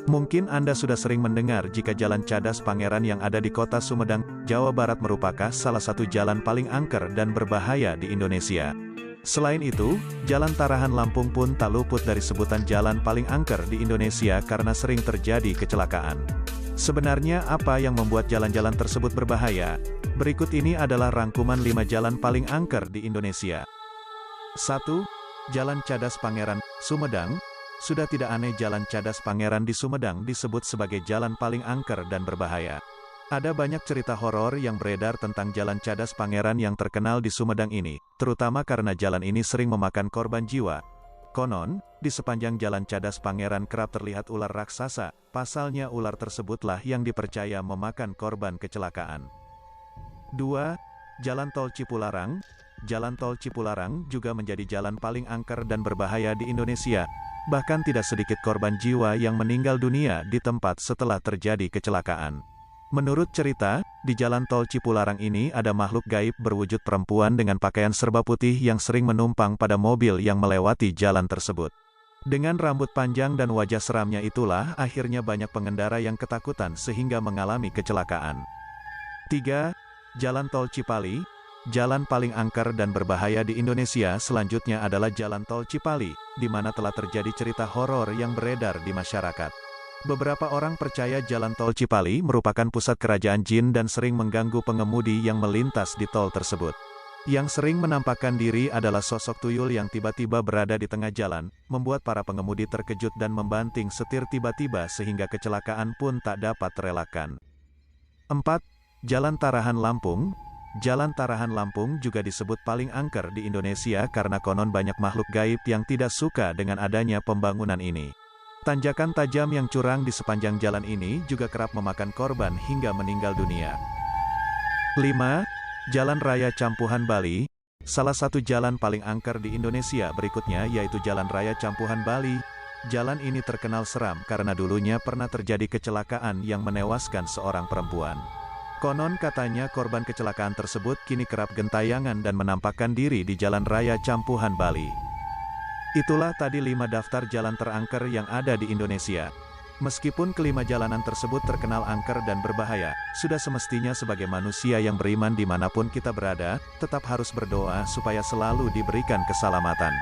Mungkin Anda sudah sering mendengar jika Jalan Cadas Pangeran yang ada di kota Sumedang, Jawa Barat merupakan salah satu jalan paling angker dan berbahaya di Indonesia. Selain itu, Jalan Tarahan Lampung pun tak luput dari sebutan jalan paling angker di Indonesia karena sering terjadi kecelakaan. Sebenarnya apa yang membuat jalan-jalan tersebut berbahaya? Berikut ini adalah rangkuman 5 jalan paling angker di Indonesia. 1. Jalan Cadas Pangeran, Sumedang. Sudah tidak aneh Jalan Cadas Pangeran di Sumedang disebut sebagai jalan paling angker dan berbahaya. Ada banyak cerita horor yang beredar tentang Jalan Cadas Pangeran yang terkenal di Sumedang ini, terutama karena jalan ini sering memakan korban jiwa. Konon, di sepanjang Jalan Cadas Pangeran kerap terlihat ular raksasa, pasalnya ular tersebutlah yang dipercaya memakan korban kecelakaan. 2. Jalan Tol Cipularang. Jalan Tol Cipularang juga menjadi jalan paling angker dan berbahaya di Indonesia. Bahkan tidak sedikit korban jiwa yang meninggal dunia di tempat setelah terjadi kecelakaan. Menurut cerita, di Jalan Tol Cipularang ini ada makhluk gaib berwujud perempuan dengan pakaian serba putih yang sering menumpang pada mobil yang melewati jalan tersebut. Dengan rambut panjang dan wajah seramnya itulah akhirnya banyak pengendara yang ketakutan sehingga mengalami kecelakaan. 3. Jalan Tol Cipali. Jalan paling angker dan berbahaya di Indonesia selanjutnya adalah Jalan Tol Cipali, di mana telah terjadi cerita horor yang beredar di masyarakat. Beberapa orang percaya Jalan Tol Cipali merupakan pusat kerajaan jin dan sering mengganggu pengemudi yang melintas di tol tersebut. Yang sering menampakkan diri adalah sosok tuyul yang tiba-tiba berada di tengah jalan, membuat para pengemudi terkejut dan membanting setir tiba-tiba sehingga kecelakaan pun tak dapat terelakkan. 4. Jalan Tarahan Lampung. Jalan Tarahan Lampung juga disebut paling angker di Indonesia karena konon banyak makhluk gaib yang tidak suka dengan adanya pembangunan ini. Tanjakan tajam yang curang di sepanjang jalan ini juga kerap memakan korban hingga meninggal dunia. 5. Jalan Raya Campuhan Bali. Salah satu jalan paling angker di Indonesia berikutnya yaitu Jalan Raya Campuhan Bali. Jalan ini terkenal seram karena dulunya pernah terjadi kecelakaan yang menewaskan seorang perempuan. Konon katanya korban kecelakaan tersebut kini kerap gentayangan dan menampakkan diri di Jalan Raya Campuhan Bali. Itulah tadi 5 daftar jalan terangker yang ada di Indonesia. Meskipun kelima jalanan tersebut terkenal angker dan berbahaya, sudah semestinya sebagai manusia yang beriman dimanapun kita berada, tetap harus berdoa supaya selalu diberikan keselamatan.